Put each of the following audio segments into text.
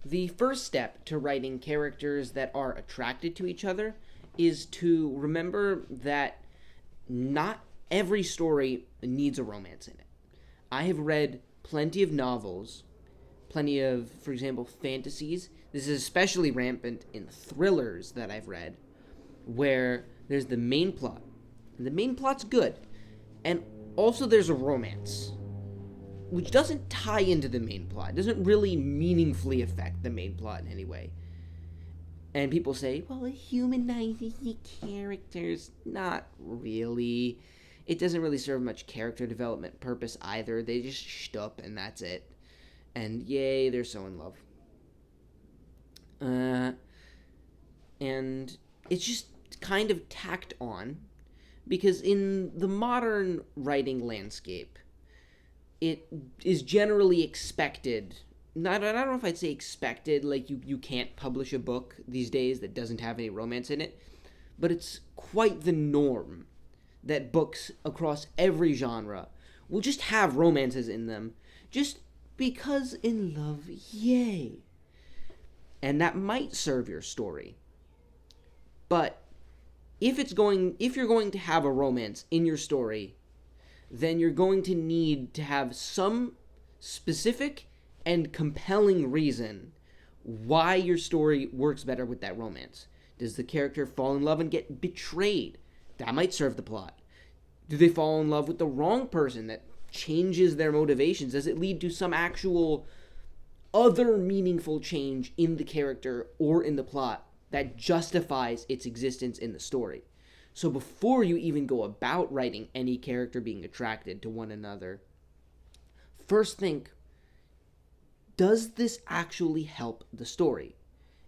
The first step to writing characters that are attracted to each other is to remember that not every story needs a romance in it. I have read plenty of novels, plenty of, for example, fantasies. This is especially rampant in thrillers that I've read, where there's the main plot. And the main plot's good. And also there's a romance, which doesn't tie into the main plot. It doesn't really meaningfully affect the main plot in any way. And people say, well, it humanizes the characters. Not really. It doesn't really serve much character development purpose either. They just shtup and that's it. And yay, they're so in love. And it's just kind of tacked on because in the modern writing landscape, it is generally expected. I don't know if I'd say expected, like you can't publish a book these days that doesn't have any romance in it, but it's quite the norm that books across every genre will just have romances in them, just because in love, yay. And that might serve your story. But if you're going to have a romance in your story, then you're going to need to have some specific and compelling reason why your story works better with that romance. Does the character fall in love and get betrayed? That might serve the plot. Do they fall in love with the wrong person that changes their motivations? Does it lead to some actual other meaningful change in the character or in the plot that justifies its existence in the story? So before you even go about writing any character being attracted to one another, first think, does this actually help the story?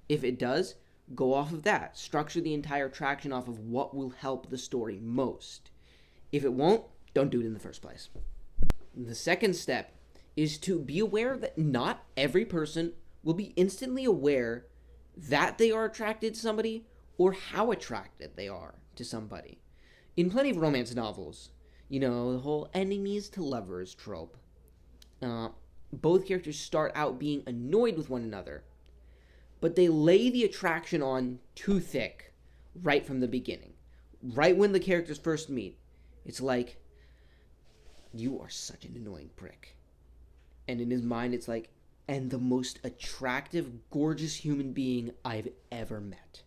If it does, go off of that. Structure the entire attraction off of what will help the story most. If it won't, don't do it in the first place. The second step is to be aware that not every person will be instantly aware that they are attracted to somebody or how attracted they are to somebody. In plenty of romance novels, the whole enemies to lovers trope, both characters start out being annoyed with one another, but they lay the attraction on too thick right from the beginning. Right when the characters first meet, it's like, you are such an annoying prick. And in his mind, it's like, and the most attractive, gorgeous human being I've ever met.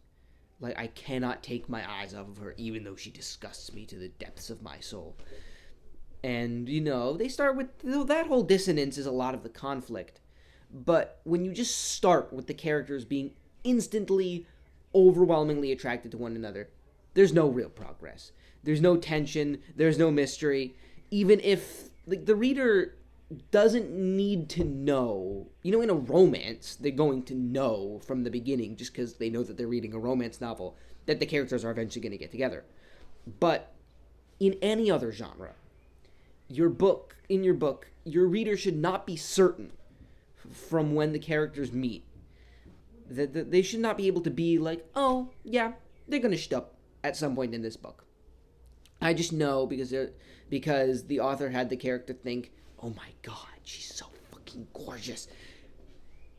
Like, I cannot take my eyes off of her, even though she disgusts me to the depths of my soul. And, they start with, that whole dissonance is a lot of the conflict. But when you just start with the characters being instantly, overwhelmingly attracted to one another, there's no real progress. There's no tension, there's no mystery. Even if, the reader doesn't need to know. In a romance, they're going to know from the beginning, just because they know that they're reading a romance novel, that the characters are eventually going to get together. But in any other genre, your your reader should not be certain from when the characters meet. That they should not be able to be like, oh, yeah, they're going to shtup at some point in this book. I just know because the author had the character think, oh my god, she's so fucking gorgeous.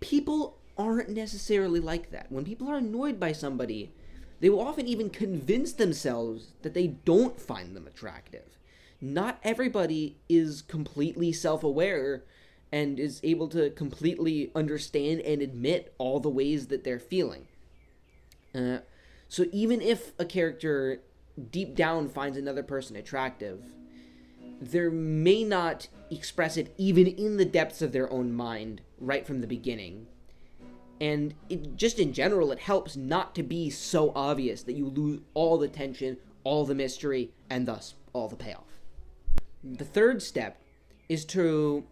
People aren't necessarily like that. When people are annoyed by somebody, they will often even convince themselves that they don't find them attractive. Not everybody is completely self-aware and is able to completely understand and admit all the ways that they're feeling. So even if a character deep down finds another person attractive, they may not express it even in the depths of their own mind right from the beginning. And just in general, it helps not to be so obvious that you lose all the tension, all the mystery, and thus all the payoff. The third step is to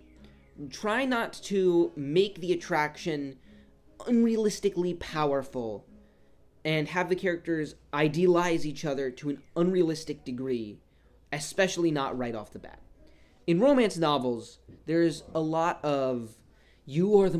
try not to make the attraction unrealistically powerful and have the characters idealize each other to an unrealistic degree, especially not right off the bat. In romance novels, there's a lot of, she's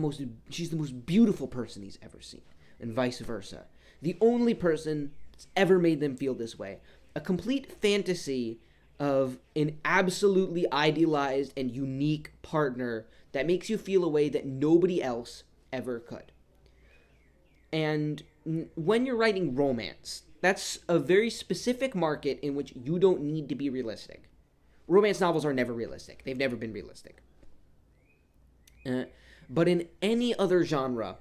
the most beautiful person he's ever seen, and vice versa. The only person that's ever made them feel this way. A complete fantasy of an absolutely idealized and unique partner that makes you feel a way that nobody else ever could. And when you're writing romance, that's a very specific market in which you don't need to be realistic. Romance novels are never realistic. They've never been realistic. Uh, but in any other genre,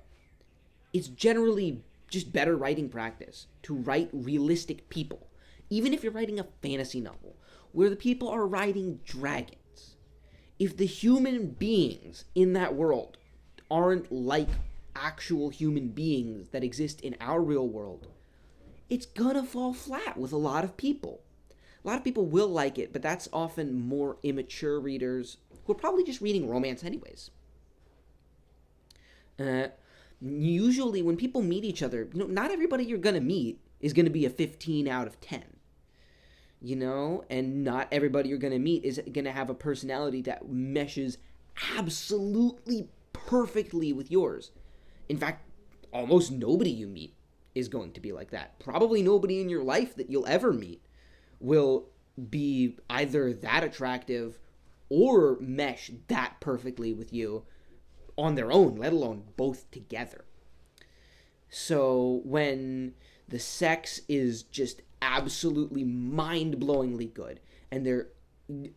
it's generally just better writing practice to write realistic people. Even if you're writing a fantasy novel where the people are riding dragons, if the human beings in that world aren't like actual human beings that exist in our real world, it's gonna fall flat with a lot of people. A lot of people will like it, but that's often more immature readers who are probably just reading romance anyways. Uh, Usually, when people meet each other, not everybody you're gonna meet is gonna be a 15 out of 10. And not everybody you're gonna meet is gonna have a personality that meshes absolutely perfectly with yours. In fact, almost nobody you meet is going to be like that. Probably nobody in your life that you'll ever meet will be either that attractive or mesh that perfectly with you on their own, let alone both together. So when the sex is just absolutely mind-blowingly good and they're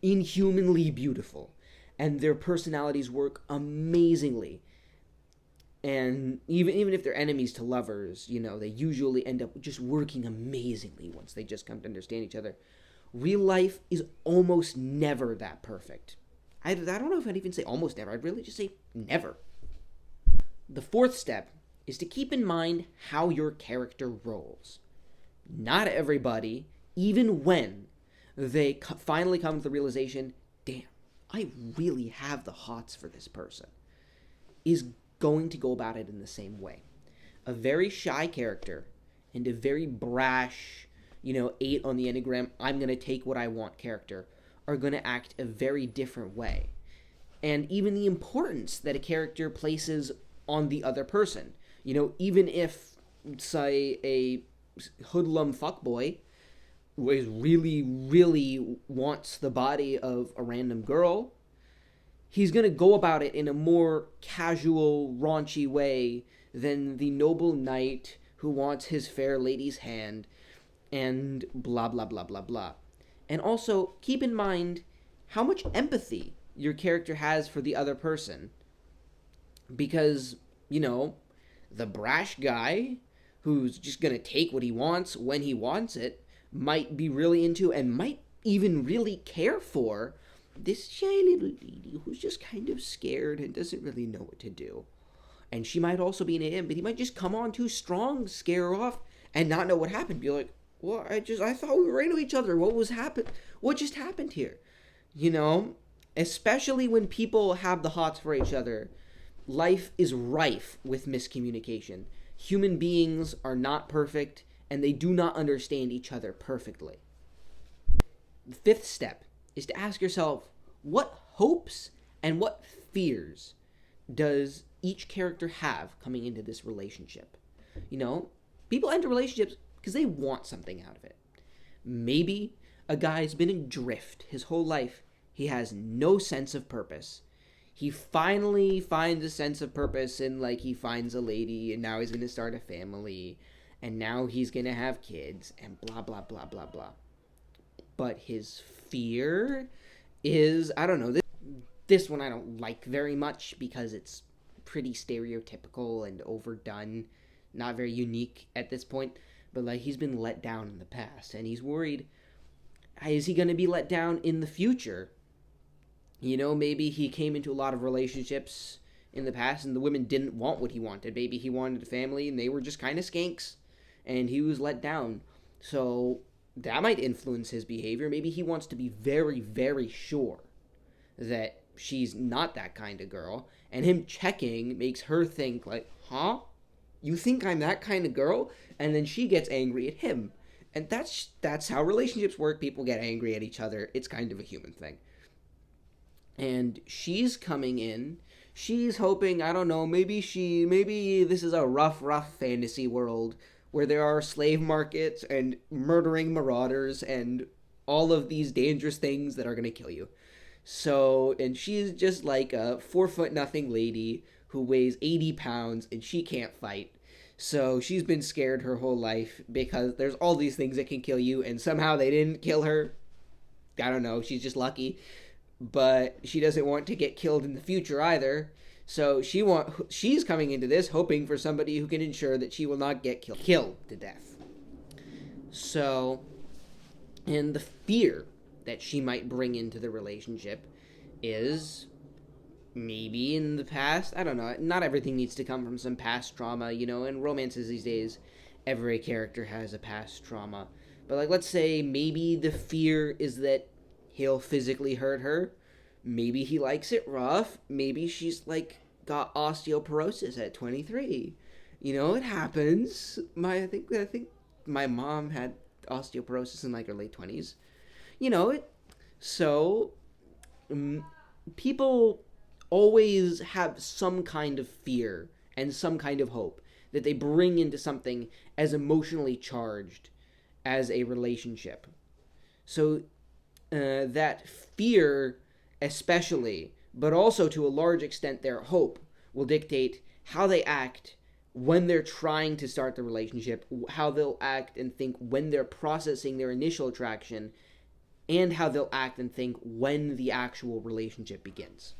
inhumanly beautiful and their personalities work amazingly, and even if they're enemies to lovers, they usually end up just working amazingly once they just come to understand each other. Real life is almost never that perfect. I don't know if I'd even say almost never. I'd really just say never. The fourth step is to keep in mind how your character rolls. Not everybody, even when they finally come to the realization, damn, I really have the hots for this person, is going to go about it in the same way. A very shy character and a very brash, 8 on the Enneagram, I'm going to take what I want character, are going to act a very different way. And even the importance that a character places on the other person. Even if, say, a hoodlum fuckboy really, really wants the body of a random girl, he's going to go about it in a more casual, raunchy way than the noble knight who wants his fair lady's hand, and blah, blah, blah, blah, blah. And also, keep in mind how much empathy your character has for the other person. Because, the brash guy who's just going to take what he wants when he wants it might be really into and might even really care for this shy little lady who's just kind of scared and doesn't really know what to do. And she might also be into him, but he might just come on too strong, scare her off, and not know what happened. Be like, well, I thought we were into each other. What just happened here? Especially when people have the hots for each other, life is rife with miscommunication. Human beings are not perfect, and they do not understand each other perfectly. The fifth step is to ask yourself, what hopes and what fears does each character have coming into this relationship? People enter relationships because they want something out of it. Maybe a guy's been adrift his whole life. He has no sense of purpose. He finally finds a sense of purpose and he finds a lady, and now he's going to start a family, and now he's going to have kids, and blah, blah, blah, blah, blah. But his fear is, I don't know, this one I don't like very much because it's pretty stereotypical and overdone, not very unique at this point, but he's been let down in the past, and he's worried, is he going to be let down in the future? Maybe he came into a lot of relationships in the past and the women didn't want what he wanted. Maybe he wanted a family and they were just kind of skanks and he was let down. So that might influence his behavior. Maybe he wants to be very, very sure that she's not that kind of girl. And him checking makes her think huh? You think I'm that kind of girl? And then she gets angry at him. And that's how relationships work. People get angry at each other. It's kind of a human thing. And she's coming in. She's hoping, I don't know, maybe this is a rough fantasy world where there are slave markets and murdering marauders and all of these dangerous things that are going to kill you. So, and she's just like a 4'0" lady who weighs 80 pounds and she can't fight. So she's been scared her whole life because there's all these things that can kill you, and somehow they didn't kill her. I don't know, she's just lucky. But she doesn't want to get killed in the future either. So she's coming into this hoping for somebody who can ensure that she will not get killed to death. So, and the fear that she might bring into the relationship is maybe in the past, I don't know, not everything needs to come from some past trauma, in romances these days, every character has a past trauma. But, like, let's say maybe the fear is that he'll physically hurt her. Maybe he likes it rough. Maybe she's, like, got osteoporosis at 23. It happens. I think my mom had osteoporosis in, like, her late 20s. So, people always have some kind of fear and some kind of hope that they bring into something as emotionally charged as a relationship. So that fear especially, but also to a large extent their hope, will dictate how they act when they're trying to start the relationship, how they'll act and think when they're processing their initial attraction, and how they'll act and think when the actual relationship begins.